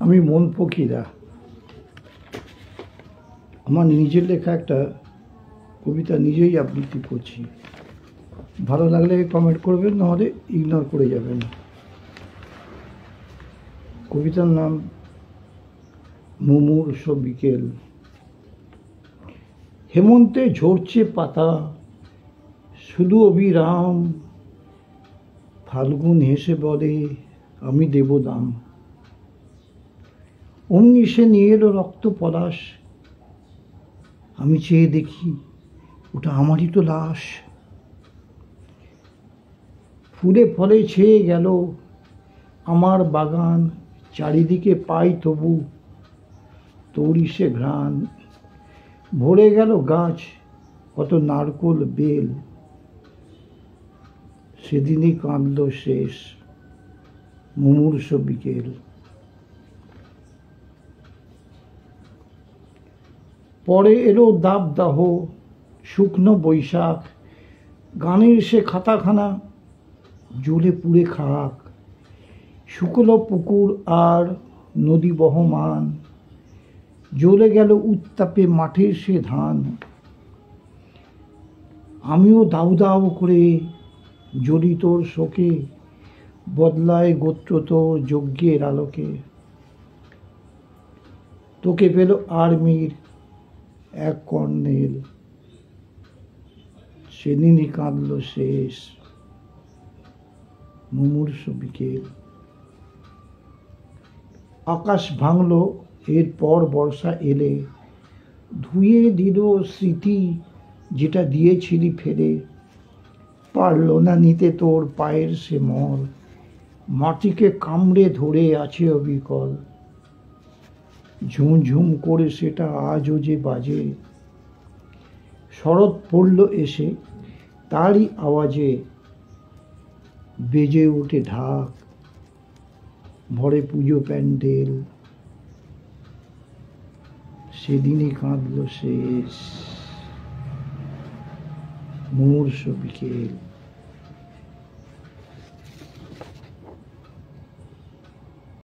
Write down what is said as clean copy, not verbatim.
আমি মন ফকিরা আমার নিজের লেখা একটা কবিতা নিজেই আবৃত্তি করছি। ভালো লাগলে কমেন্ট করবেন, নাহলে ইগনোর করে যাবেন। কবিতার নাম মুমূর্ষ বিকেল। হেমন্তে ঝরছে পাতা শুধু অবিরাম, ফাল্গুন হেসে বলে আমি দেব দাম। অমনি সে নিয়ে এলো রক্ত পলাশ, আমি চেয়ে দেখি ওটা আমারই তো লাশ। ফুলে ফলে ছেয়ে গেল আমার বাগান, চারিদিকে পাই তবু তোরই সে ঘ্রাণ। ভরে গেল গাছ কত নারকোল বেল, সেদিনই কাঁদল শেষ মুমূর্ষ বিকেল। পরে এলো দাবদাহ শুকনো বৈশাখ, গানের সে খাতাখানা জ্বলে পুড়ে খাক। শুকলো পুকুর আর নদী বহমান, জ্বলে গেল উত্তাপে মাঠের সে ধান। আমিও দাউ দাউ করে জ্বলি তোর শোকে, বদলায় গোত্র তোর যজ্ঞের আলোকে। তোকে পেল আর্মির এক কর্নেল, সেদিনই কাঁদল শেষ মুমূর্ষ বিকেল। আকাশ ভাঙল এরপর বর্ষা এলে, ধুয়ে দিল স্মৃতি যেটা দিয়েছিলি ফেলে। পারল না নিতে তোর পায়ের সে মল, মাটিকে কামড়ে ধরে আছে অবিকল। ঝুমঝুম করে সেটা আজও যে বাজে, শরৎ পড়ল এসে তারই আওয়াজে। বেজে ওঠে ঢাক, ভরে পুজো প্যান্ডেল, সেদিনই কাঁদল শেষ মুমূর্ষ বিকেল।